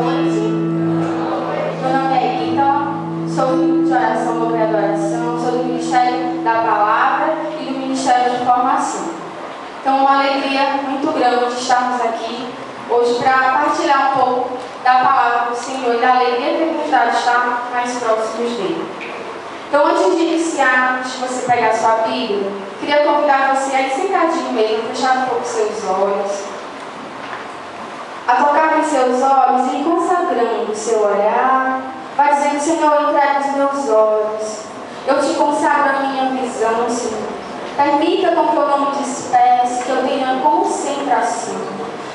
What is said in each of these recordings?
noite. Meu nome é Rita, sou do Grupo de Oração Louvor e Adoração, sou do Ministério da Palavra e do Ministério de Formação. Então, é uma alegria muito grande estarmos aqui hoje para partilhar um pouco da Palavra do Senhor e da alegria que nos dá de estar mais próximos dele. Então, antes de iniciar, antes de você pegar a sua Bíblia, queria convidar você a ir sentadinho mesmo, fechar um pouco seus olhos, a tocar nos seus olhos e consagrando o seu olhar. Vai dizendo: Senhor, eu entrego os meus olhos, eu te consagro a minha visão, Senhor. Permita com que eu não me disperse, que eu tenha concentração.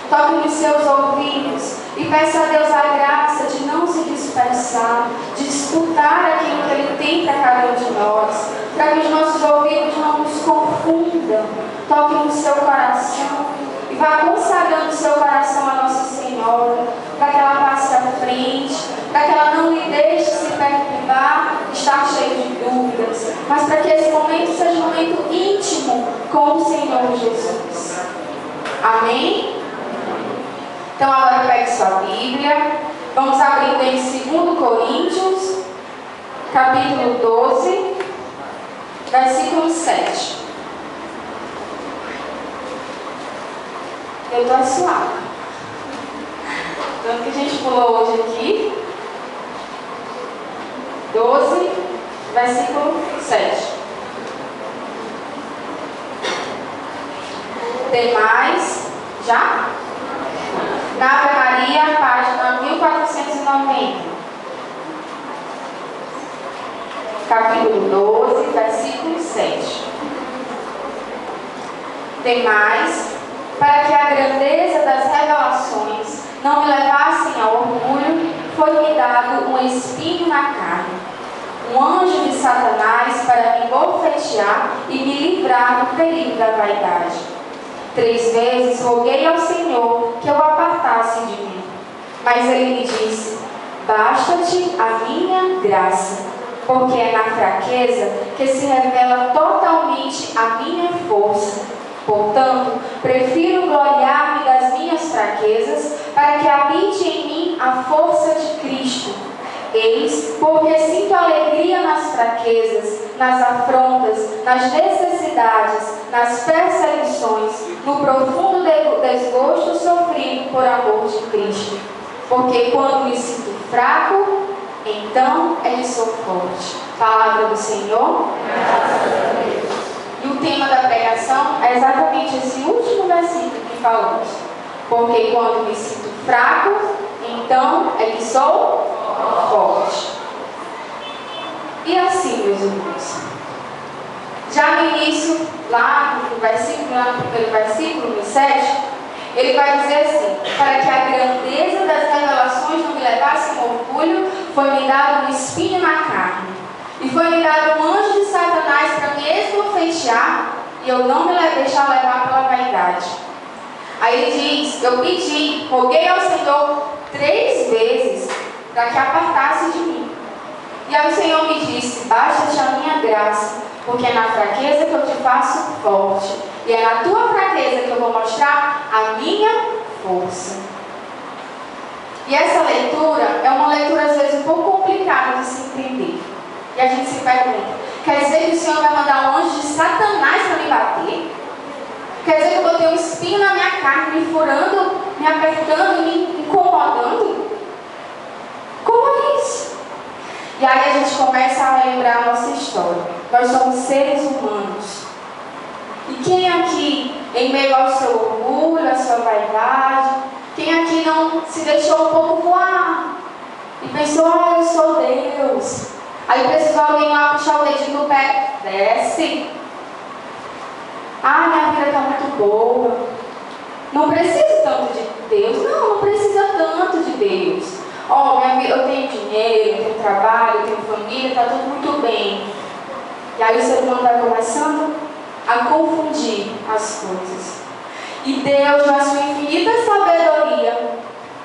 Toque nos seus ouvidos e peça a Deus a graça de não se dispersar, de escutar aquilo que Ele tem para cada um de nós, para que os nossos ouvidos não nos confundam. Toque no seu coração e vá consagrando o seu coração a Nossa Senhora, para que ela passe à frente, para que ela não lhe deixe se perturbar, estar cheio de dúvidas, mas para que esse momento seja um momento íntimo com o Senhor Jesus. Amém? Então agora pegue sua Bíblia, vamos abrindo em 2 Coríntios, capítulo 12, versículo 7. Eu estou suave. Tanto que a gente pulou hoje aqui, 12, versículo 7. Tem mais? Já? Na Ave Maria, página 1490. Capítulo 12, versículo 7. Tem mais: para que a grandeza das revelações não me levassem ao orgulho, foi-me dado um espinho na carne, um anjo de Satanás para me bofetear e me livrar do perigo da vaidade. 3 vezes roguei ao Senhor que eu apartasse de mim, mas Ele me disse: basta-te a minha graça, porque é na fraqueza que se revela totalmente a minha força. Portanto, prefiro gloriar-me das minhas fraquezas, para que habite em mim a força de Cristo. Eis, porque sinto alegria nas fraquezas, nas afrontas, nas necessidades, nas perseguições, no profundo desgosto sofrido por amor de Cristo. Porque quando me sinto fraco, então é que sou forte. Palavra do Senhor. E o tema da pregação é exatamente esse último versículo que falamos. Porque quando me sinto fraco, então é que sou forte. E assim, meus irmãos, já no início, lá no primeiro versículo, no 7, ele vai dizer assim: para que a grandeza das revelações não me levasse ao orgulho, foi-me dado um espinho na carne, e foi-me dado um anjo de Satanás para me esbofetear, e eu não me deixar levar pela vaidade. Aí ele diz: eu pedi, roguei ao Senhor 3 vezes para que apartasse de mim. E aí o Senhor me disse: basta-te a minha graça, porque é na fraqueza que eu te faço forte, e é na tua fraqueza que eu vou mostrar a minha força. E essa leitura é uma leitura às vezes um pouco complicada de se entender. E a gente se pergunta: quer dizer que o Senhor vai mandar um anjo de Satanás para me bater? Quer dizer que eu botei um espinho na minha carne, me furando, me apertando, me incomodando? Como é isso? E aí a gente começa a lembrar a nossa história. Nós somos seres humanos. E quem aqui, em meio ao seu orgulho, à sua vaidade, quem aqui não se deixou um pouco voar e pensou: eu sou Deus? Aí precisou alguém lá puxar o dedinho do pé: desce. Minha vida está muito boa. Não preciso tanto de Deus. Não precisa tanto de Deus. Minha vida, eu tenho dinheiro, eu tenho trabalho, eu tenho família, está tudo muito bem. E aí o ser humano vai começando a confundir as coisas. E Deus, na sua infinita sabedoria,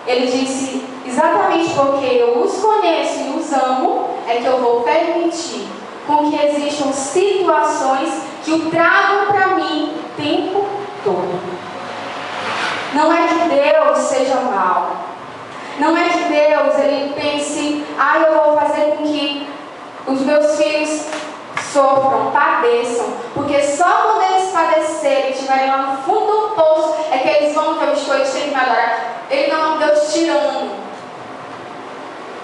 Ele disse: exatamente porque eu os conheço e os amo, é que eu vou permitir com que existam situações que o tragam para mim o tempo todo. Não é que Deus seja mau. Não é que Deus ele pense, eu vou fazer com que os meus filhos sofram, padeçam, porque só quando eles padecerem, estiverem lá no fundo do poço, é que eles vão ter o escolho de ter que me adorar. Ele não é um Deus tirano,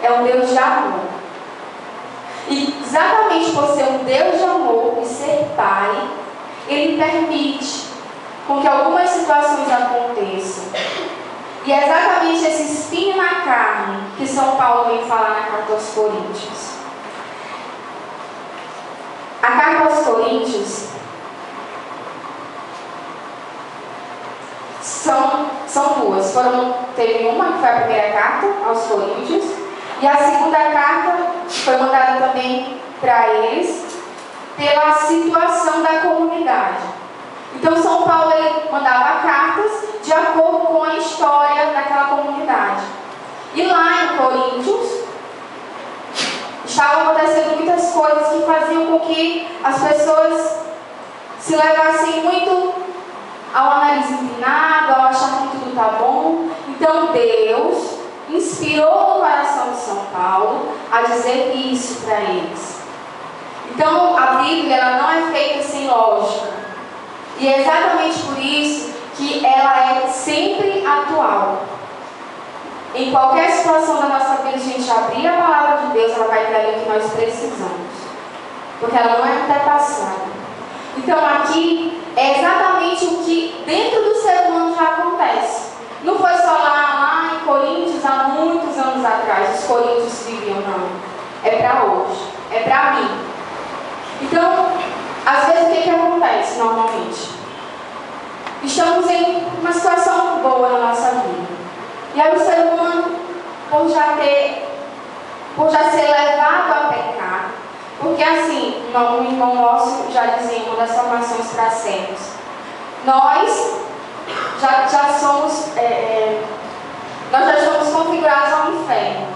é um Deus de amor. E exatamente por ser um Deus de amor e ser Pai, Ele permite com que algumas situações aconteçam. E é exatamente esse espinho na carne que São Paulo vem falar na carta aos Coríntios. A carta aos Coríntios são duas. Teve uma que foi a primeira carta aos Coríntios, e a segunda carta foi mandada também para eles pela situação da comunidade. Então São Paulo ele mandava cartas de acordo com a história daquela comunidade. E lá em Coríntios estavam acontecendo muitas coisas que faziam com que as pessoas se levassem muito ao nariz empinado, ao achar que tudo está bom. Então Deus inspirou o coração de São Paulo a dizer isso para eles. Então a Bíblia ela não é feita sem lógica. E é exatamente por isso que ela é sempre atual. Em qualquer situação da nossa vida, a gente abrir a palavra de Deus, ela vai ter ali o que nós precisamos. Porque ela não é ultrapassada. Então aqui é exatamente o que dentro do ser humano já acontece. Não foi só lá em Coríntios, há muitos anos atrás, os coríntios viviam, não. É para hoje, é para mim. Então, às vezes o que acontece normalmente? Estamos em uma situação boa na nossa vida. E aí o ser humano, por já ser levado a pecar, porque assim, um irmão nosso já dizia em uma das formações para servos, nós já somos configurados ao inferno,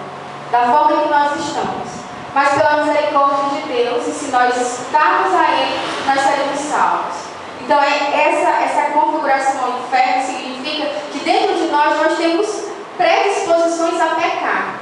da forma que nós estamos. Mas pela misericórdia de Deus, e se nós estarmos a Ele, nós seremos salvos. Então essa configuração ao inferno significa que dentro de nós temos predisposições a pecar.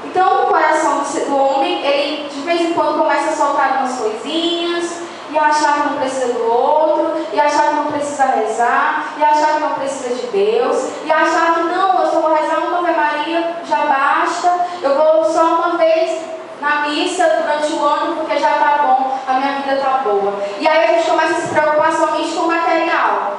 Então o coração do homem, ele de vez em quando começa a soltar umas coisinhas, e achar que não precisa do outro, e achar que não precisa rezar, e achar que não precisa de Deus, e achar que não, eu só vou rezar uma Ave Maria, já basta, eu vou só uma vez na missa durante o ano, porque já está bom, a minha vida está boa. E aí a gente começa a se preocupar somente com o material.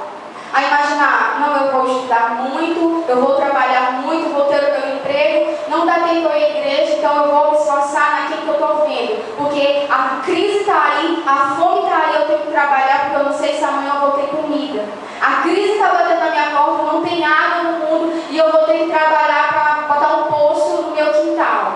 A imaginar, não, eu vou estudar muito, eu vou trabalhar muito, vou ter o meu emprego, não dá tempo eu ir à igreja, então eu vou me esforçar naquilo que eu estou vendo. Porque a crise está aí, a fome está aí, eu tenho que trabalhar porque eu não sei se amanhã eu vou ter comida. A crise está batendo na minha porta, não tem água no mundo e eu vou ter que trabalhar para botar um poço no meu quintal.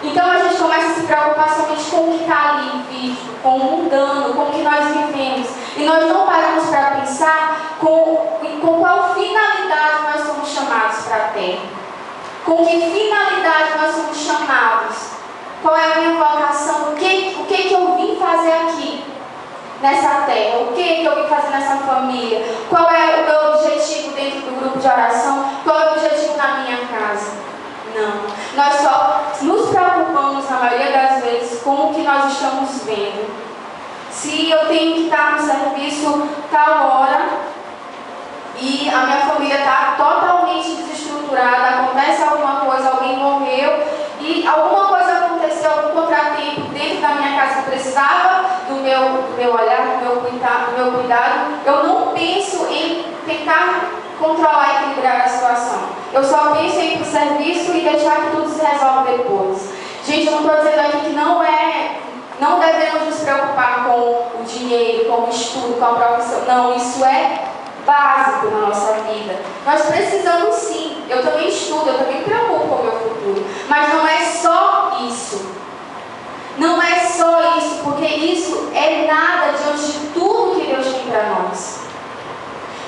Então a gente começa a se preocupar somente com o que está ali vivo, com o mundano, com o que nós vivemos. E nós não paramos para pensar com qual finalidade nós somos chamados para a terra. Com que finalidade nós somos chamados. Qual é a minha vocação? O que eu vim fazer aqui nessa terra? O que eu vim fazer nessa família? Qual é o meu objetivo dentro do grupo de oração? Qual é o objetivo na minha casa? Não. Nós só nos preocupamos, na maioria das vezes, com o que nós estamos vendo. Se eu tenho que estar no serviço tal hora e a minha família está totalmente desestruturada, acontece alguma coisa, alguém morreu e alguma coisa aconteceu, algum contratempo dentro da minha casa que precisava do meu olhar, do meu cuidado, eu não penso em tentar controlar e equilibrar a situação. Eu só penso em ir para o serviço e deixar que tudo se resolve depois. Gente, eu não estou dizendo aqui que não devemos nos preocupar com o dinheiro, com o estudo, com a profissão. Não, isso é básico na nossa vida. Nós precisamos sim. Eu também estudo, eu também me preocupo com o meu futuro. Mas não é só isso. Não é só isso, porque isso é nada diante de tudo que Deus tem para nós.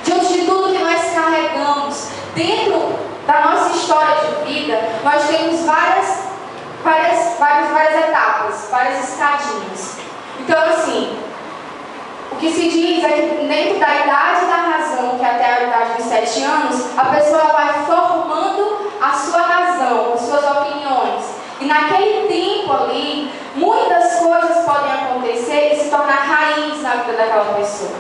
Diante de tudo que nós carregamos. Dentro da nossa história de vida, nós temos várias etapas, várias escadinhas. Então, assim, o que se diz é que dentro da idade da razão, que é até a idade dos 17 anos, a pessoa vai formando a sua razão, as suas opiniões. E naquele tempo ali, muitas coisas podem acontecer e se tornar raiz na vida daquela pessoa.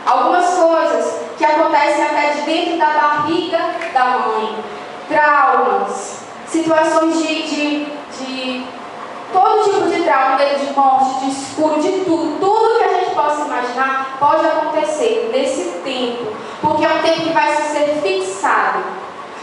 Algumas coisas que acontecem até de dentro da barriga da mãe, traumas, situações de todo tipo de trauma, de morte, de escuro, de tudo que a gente possa imaginar pode acontecer nesse tempo, porque é um tempo que vai ser fixado.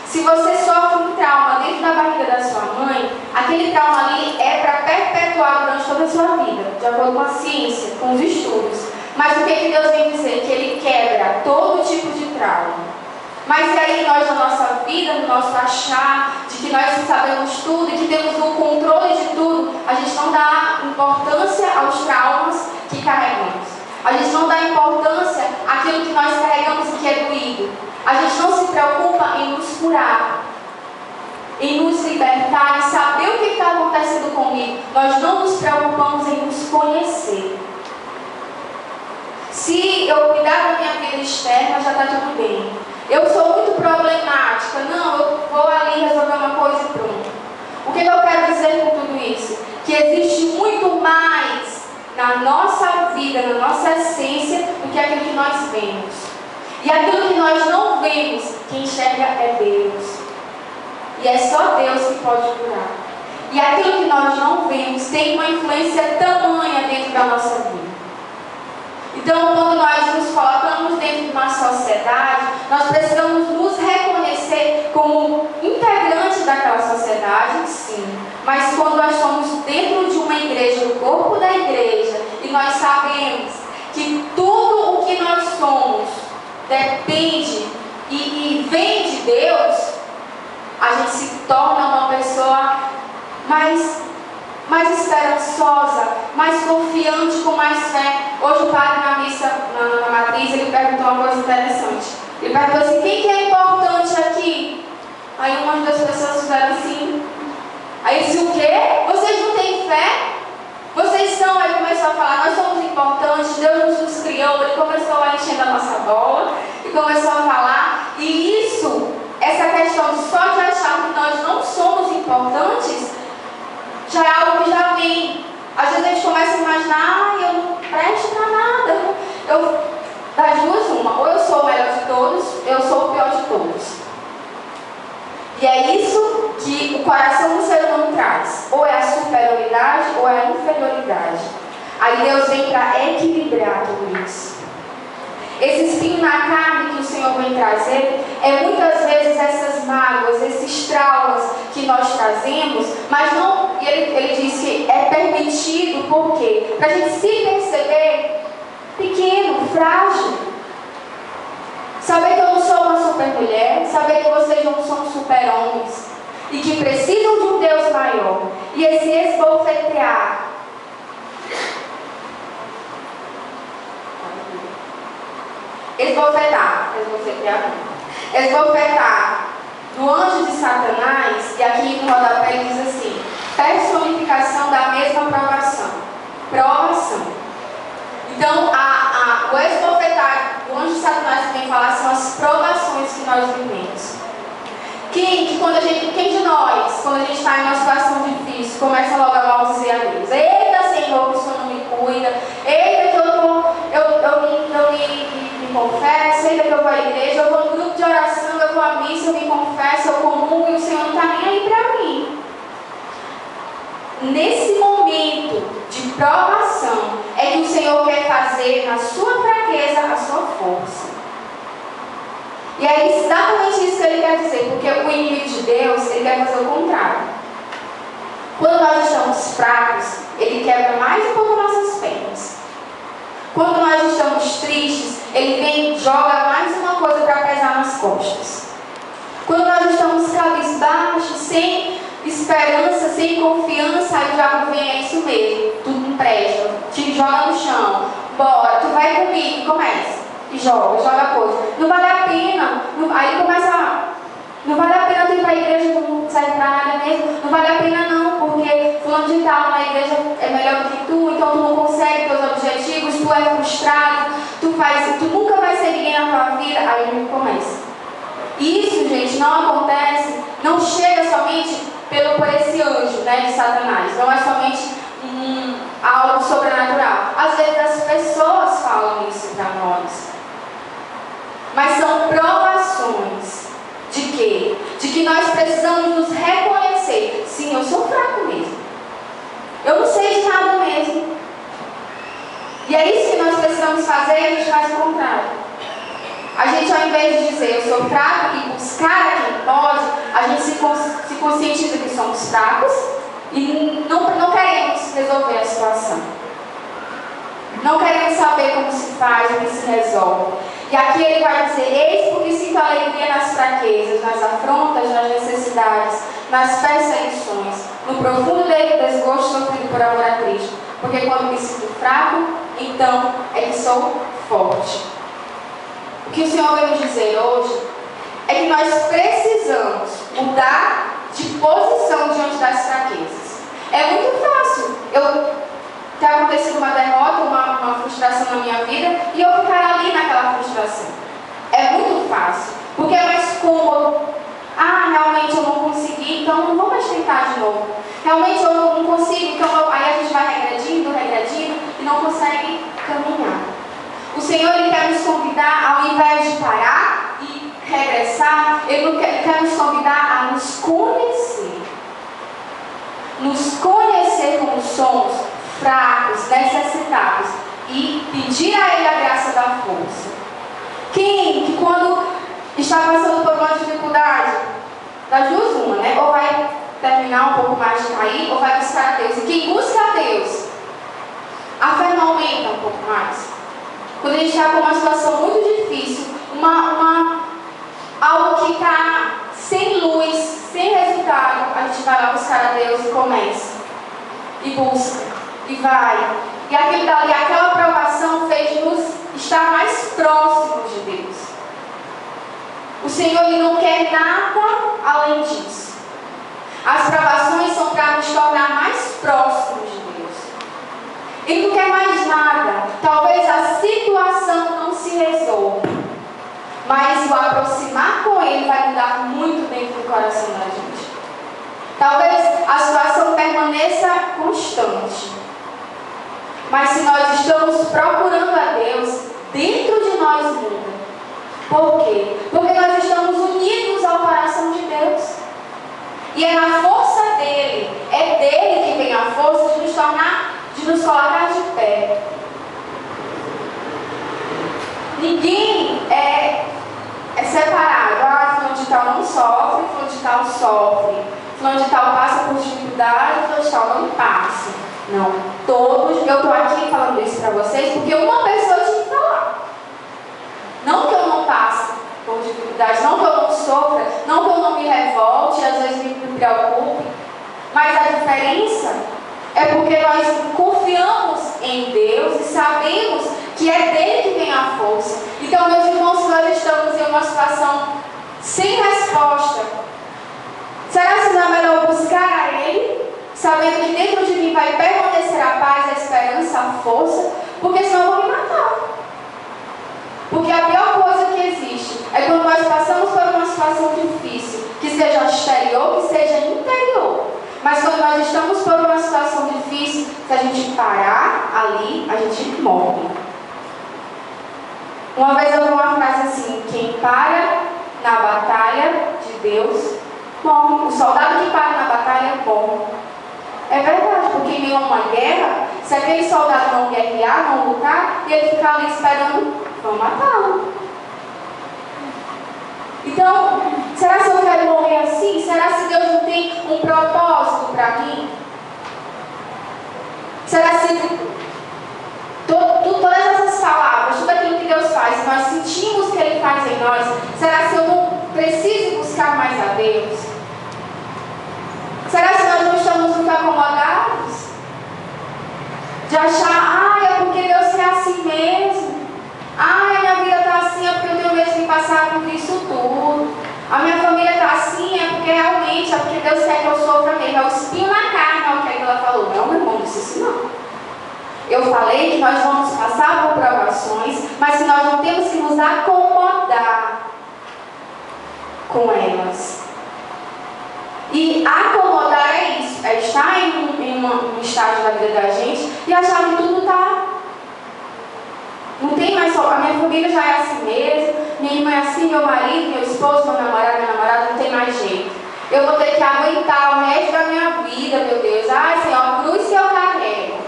Se você sofre um trauma dentro da barriga da sua mãe, aquele trauma ali é para perpetuar durante toda a sua vida, de acordo com a ciência, com os estudos. Mas o que Deus vem dizer? Que Ele quebra todo tipo de trauma. Mas e aí nós na nossa vida, no nosso achar, de que nós sabemos tudo e que temos o controle de tudo, a gente não dá importância aos traumas que carregamos. A gente não dá importância àquilo que nós carregamos e que é doído. A gente não se preocupa em nos curar, em nos libertar, em saber o que está acontecendo comigo. Nós não nos preocupamos em nos conhecer. Se eu cuidar da minha vida externa, já está tudo bem. Eu sou muito problemática. Não, eu vou ali resolver uma coisa e pronto. O que eu quero dizer com tudo isso? Que existe muito mais na nossa vida, na nossa essência, do que aquilo que nós vemos. E aquilo que nós não vemos, quem enxerga é Deus. E é só Deus que pode curar. E aquilo que nós não vemos tem uma influência tamanha dentro da nossa vida. Então, quando nós nos colocamos dentro de uma sociedade, nós precisamos nos reconhecer como integrantes daquela sociedade, sim. Mas quando nós estamos dentro de uma igreja, o corpo da igreja, e nós sabemos que tudo o que nós somos depende e vem de Deus, a gente se torna uma pessoa mais esperançosa, mais confiante, com mais fé. Hoje o padre na missa, na matriz, ele perguntou uma coisa interessante. Ele perguntou assim: quem que é importante aqui? Aí uma das pessoas fizeram assim. Aí ele disse: o quê? Vocês não têm fé? Vocês são? Aí começou a falar: nós somos importantes, Deus nos criou. Ele começou a encher a nossa bola e começou a falar. E isso, essa questão de só de achar que nós não somos importantes, já é algo que já vem. Às vezes a gente começa a imaginar: eu não presto para nada. Das duas, uma. Ou eu sou o melhor de todos, eu sou o pior de todos. E é isso que o coração do ser humano traz. Ou é a superioridade ou é a inferioridade. Aí Deus vem para equilibrar tudo isso. Esse espinho na carne que o Senhor vem trazer é muitas vezes essas mágoas, esses traumas que nós trazemos, mas não, ele diz que é permitido, por quê? Para a gente se perceber pequeno, frágil. Saber que eu não sou uma super mulher, saber que vocês não são super homens e que precisam de um Deus maior. E esse esbofetear. Esbofetar do anjo de Satanás, e aqui no rodapé ele diz assim: personificação da mesma provação. Então, o esbofetar do anjo de Satanás que vem falar são as provações que nós vivemos. Quem de nós, quando a gente está em uma situação difícil, começa logo a maldizer a Deus? Eita, Senhor, que o Senhor não me cuida. Eita, que eu não me confesso. Eita, que eu vou à igreja, eu vou no grupo de oração, eu vou à missa, eu me confesso, eu comungo e o Senhor não está nem aí para mim. Nesse momento de provação é que o Senhor quer fazer na sua fraqueza a sua força. E é exatamente isso que ele quer dizer, porque o inimigo de Deus, ele quer fazer o contrário. Quando nós estamos fracos, ele quebra mais um pouco nossas pernas. Quando nós estamos tristes, ele vem e joga mais uma coisa para pesar nas costas. Quando nós estamos cabisbaixos, sem esperança, sem confiança, aí o diabo vem: é isso mesmo, tu não presta, te joga no chão, bora, tu vai comigo, começa. E joga coisa. Não vale a pena. Aí começa: não vale a pena tu ir para a igreja, tu não serve para nada mesmo. Não vale a pena não, porque fulano de tal na igreja é melhor do que tu, então tu não consegue teus objetivos, tu é frustrado, tu tu nunca vai ser ninguém na tua vida, aí ele começa. Isso, gente, não acontece, não chega somente por esse anjo, né, de Satanás. Não é somente algo sobrenatural. Às vezes as pessoas falam isso para nós. Mas são provações de quê? De que nós precisamos nos reconhecer. Sim, eu sou fraco mesmo. Eu não sei de nada mesmo. E é isso que nós precisamos fazer, e a gente faz o contrário. A gente, ao invés de dizer eu sou fraco e buscar a quem pode, a gente se conscientiza que somos fracos e não queremos resolver a situação. Não queremos saber como se faz, como se resolve. E aqui ele vai dizer: eis porque sinto alegria nas fraquezas, nas afrontas, nas necessidades, nas perseguições, no profundo desgosto sofrido por amor a Cristo. Porque quando me sinto fraco, então é que sou forte. O que o Senhor veio nos dizer hoje é que nós precisamos mudar de posição diante das fraquezas. É muito fácil ter acontecido uma derrota, uma frustração na minha vida e eu ficar ali naquela frustração. É muito fácil, porque é mais cômodo. Realmente eu não consegui, então não vou mais tentar de novo. Realmente eu não consigo, então aí a gente vai regredindo e não consegue caminhar. O Senhor, Ele quer nos convidar, ao invés de parar e regressar, Ele quer nos convidar a nos conhecer. Nos conhecer como somos, fracos, necessitados, e pedir a Ele a graça da força. Quem que quando está passando por uma dificuldade, das duas uma, né? Ou vai terminar um pouco mais de cair, ou vai buscar a Deus. E quem busca a Deus, a fé não aumenta um pouco mais. Quando a gente está com uma situação muito difícil, algo que está sem luz, sem resultado, a gente vai lá buscar a Deus e começa. E busca, e vai. E aquilo dali, aquela aprovação fez nos estar mais próximos de Deus. O Senhor, Ele não quer nada além disso. As provações são para nos tornar mais próximos de Deus. Ele não quer mais nada. Talvez a situação não se resolva, mas o aproximar com Ele vai mudar muito dentro do coração da gente. Talvez a situação permaneça constante, mas se nós estamos procurando a Deus, dentro de nós muda. Por quê? Porque nós estamos unidos ao coração de Deus. E é na força dele, é dele que vem a força de nos colocar de pé. Ninguém é separado. Fulano de tal não sofre, fulano de tal sofre. Fulano de tal passa por dificuldade, fulano de tal não passa. Não, todos. Eu estou aqui falando isso para vocês porque uma pessoa tinha que falar. Não que eu não passe por dificuldade, não que eu não sofra, não que eu não me revolte, às vezes me preocupe, mas a diferença é porque nós confiamos em Deus e sabemos que é dele que vem a força. Então, meus irmãos, se nós estamos em uma situação sem resposta, será que não é melhor buscar a Ele, sabendo que dentro de mim vai permanecer a paz, a esperança, a força, porque senão eu vou me matar. Porque a pior coisa que existe é quando nós passamos por uma situação difícil, que seja exterior, que seja interior. Mas quando nós estamos por uma situação difícil, se a gente parar ali, a gente morre. Uma vez eu vi uma frase assim: quem para na batalha de Deus, morre. O soldado que para na batalha morre. É verdade, porque em meio a uma guerra, se aquele soldado não guerrear, não lutar, e ele ficar ali esperando, vão matá-lo. Então, será que eu quero morrer assim? Será que Deus não tem um propósito para mim? Será que todas essas palavras, tudo aquilo que Deus faz, nós sentimos que Ele faz em nós, será que eu não preciso buscar mais a Deus? Será que nós não estamos muito acomodados? De achar, é porque Deus quer assim mesmo. A minha vida está assim, é porque eu tenho medo de passar por isso tudo. A minha família está assim, é porque realmente, é porque Deus quer que eu sofra mesmo. É o espinho na carne, é o que ela falou. Não, meu irmão, não disse isso não. Eu falei que nós vamos passar por provações, mas que nós não temos que nos acomodar com elas. E acomodar é isso, é estar em um estágio da vida da gente e achar que tudo está... Não tem mais só... A minha família já é assim mesmo, minha irmã é assim, meu marido, meu esposo, meu namorado, minha namorada, não tem mais jeito. Eu vou ter que aguentar o resto da minha vida, meu Deus. Ai, Senhor, a cruz que eu carrego.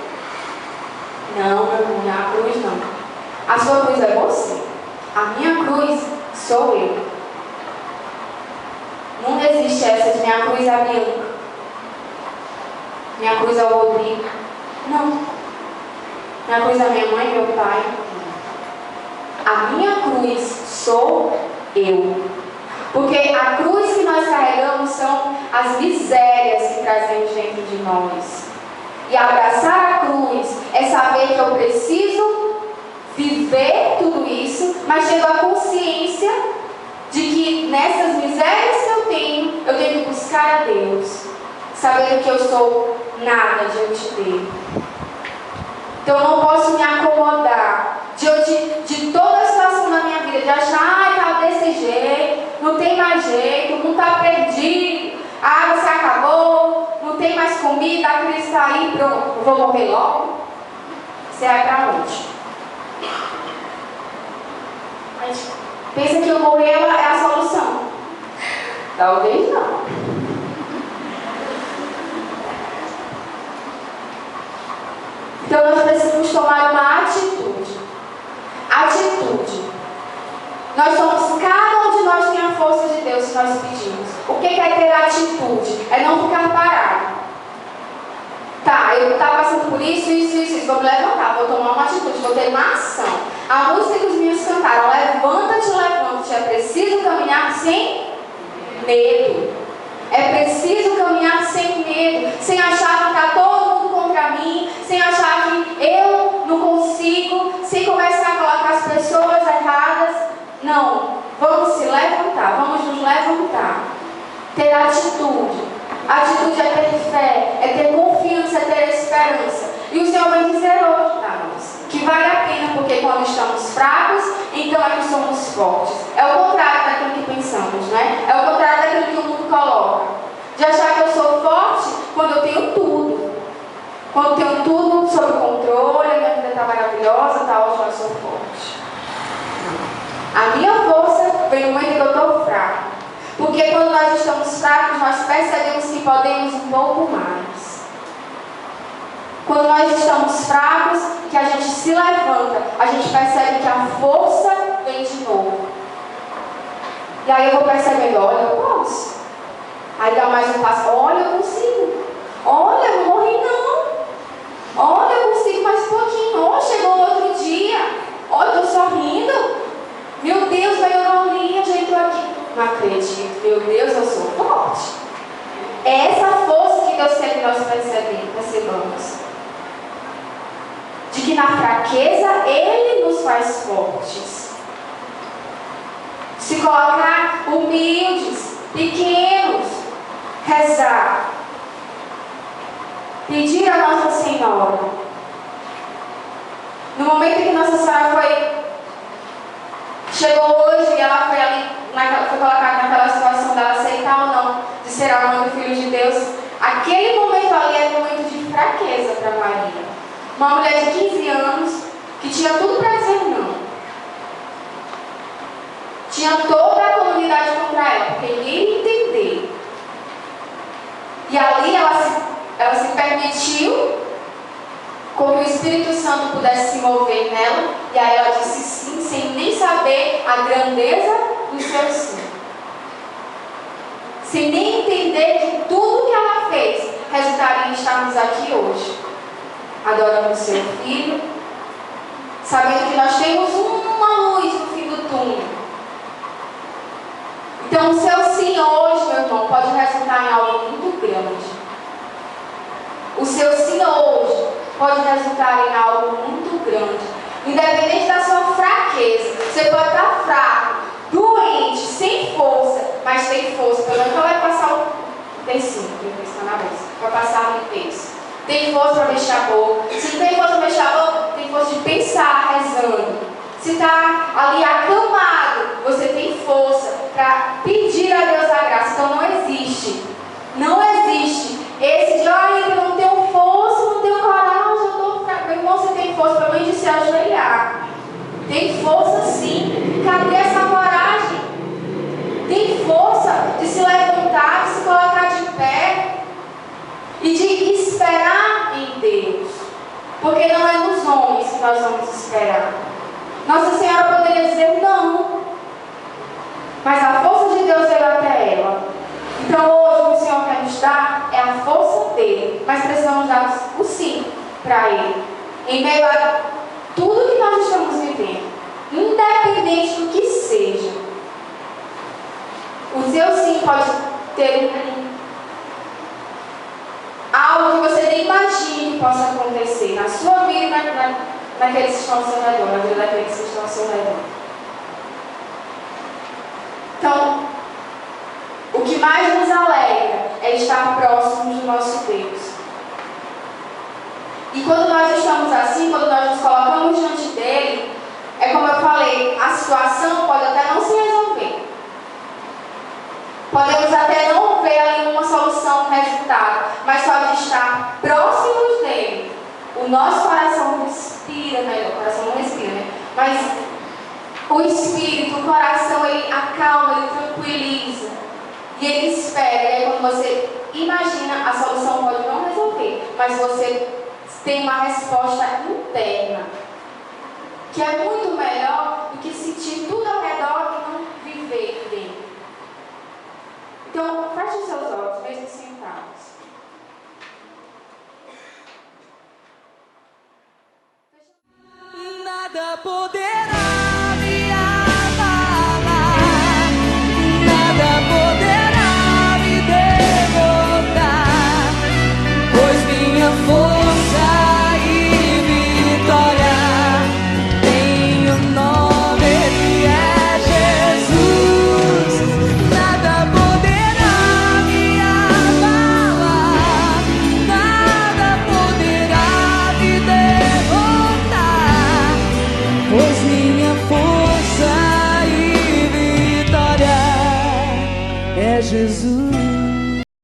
Não, meu irmão, não é a cruz não. A sua cruz é você. A minha cruz sou eu. Não existe essa de minha cruz é a Bianca. Minha cruz é o Rodrigo. Não. Minha cruz é a minha mãe e meu pai. A minha cruz sou eu. Porque a cruz que nós carregamos são as misérias que trazemos dentro de nós. E abraçar a cruz é saber que eu preciso viver tudo isso, mas tendo a consciência de que nessas misérias que eu tenho que buscar a Deus, sabendo que eu sou nada diante dele. Então eu não posso me acomodar diante de toda a situação da minha vida, de achar, tá desse jeito, não tem mais jeito, não está perdido, a água se acabou, não tem mais comida, a crise está aí, pronto, eu vou morrer logo. Você vai para onde? Mas pensa que eu morrer é a solução. Talvez não. Então nós precisamos tomar uma atitude. Atitude. Nós somos, cada um de nós tem a força de Deus se nós pedimos. O que é ter atitude? É não ficar parado. Tá, eu estava passando por isso, vou me levantar, vou tomar uma atitude, vou ter uma ação. A música que os meninos cantaram, levanta-te, levanta-te, é preciso caminhar sem medo. É preciso caminhar sem medo, sem achar que está todo mundo contra mim, sem achar que eu não consigo, sem começar a colocar as pessoas erradas. Não, vamos se levantar, vamos nos levantar. Ter atitude. Atitude é ter fé, é ter confiança, é ter esperança. E o Senhor vai dizer hoje para nós que vale a pena, porque quando estamos fracos, então é que somos fortes. É o contrário daquilo que pensamos, né? É o contrário daquilo que o mundo coloca. De achar que eu sou forte quando eu tenho tudo. Quando eu tenho tudo sob controle, a minha vida está maravilhosa, está ótima, eu sou forte. A minha força vem no momento que eu estou fraco. Porque quando nós estamos fracos, nós percebemos que podemos um pouco mais. Quando nós estamos fracos, que a gente se levanta, a gente percebe que a força vem de novo. E aí eu vou percebendo, olha, eu posso. Aí dá mais um passo, olha, eu consigo. Olha, eu não morri não. Olha, eu consigo mais um pouquinho. Oh, chegou outro dia. Olha, eu estou sorrindo. Meu Deus, melhorou ali, eu já estou aqui. Não acredito, meu Deus, eu sou forte. É essa força que Deus quer que nós percebamos. De que na fraqueza Ele nos faz fortes. Se colocar humildes, pequenos, rezar, pedir a Nossa Senhora. No momento que Nossa Senhora chegou hoje e ela foi ali, foi colocada naquela situação dela aceitar ou não de ser a mãe do Filho de Deus, aquele momento ali era um momento de fraqueza para Maria. Uma mulher de 15 anos que tinha tudo para dizer não. Tinha toda a comunidade contra ela, porque ninguém ia entender. E ali ela se permitiu com que o Espírito Santo pudesse se mover nela, e aí ela disse sim, sem nem saber a grandeza do seu sim. Sem nem entender que tudo que ela fez resultaria em estarmos aqui hoje, adorando o seu Filho, sabendo que nós temos uma luz no fim do túnel. Então o seu sim hoje, meu irmão, pode resultar em algo muito grande. O seu sim hoje pode resultar em algo muito grande. Independente da sua fraqueza. Você pode estar fraco, doente, sem força, mas tem força. Pelo menos vai passar o tecido, que está na bolsa. Vai passar a limpeza. tem força para fechar a boca. Se não tem força para fechar a boca, tem força de pensar rezando. Se está ali acamado, você tem força para pedir a Deus a graça. Então não existe. Não existe. Esse de, eu não tenho força, não tenho coragem, eu estou fraco. Meu irmão, você tem força pelo menos de se ajoelhar. Tem força sim. Cadê essa coragem? Tem força de se levantar, de se colocar de pé e de esperar em Deus. Porque não é nos homens que nós vamos esperar. Nossa Senhora poderia dizer não. Mas a força de Deus veio até ela. Então hoje o que o Senhor quer nos dar é a força dele. Mas precisamos dar o sim para ele. Em meio a tudo que nós estamos vivendo. Independente do que seja. O seu sim pode ter algo que você nem imagine que possa acontecer na sua vida e naqueles que estão ao seu redor, na vida daqueles que estão ao seu redor. Então, o que mais nos alegra é estar próximos do nosso Deus. E quando nós estamos assim, quando nós nos colocamos diante dele, é como eu falei, a situação pode até não se resolver. Podemos até não ver ali uma solução, um resultado, mas só de estar próximos dele, o nosso coração respira melhor. O coração não respira, né? Mas o espírito, o coração, ele acalma, ele tranquiliza. E ele espera. E aí quando você imagina, a solução pode não resolver, mas você tem uma resposta interna, que é muito melhor do que sentir tudo ao redor e não viver dentro. Então, feche os seus olhos, mesmo sentados. Nada poderá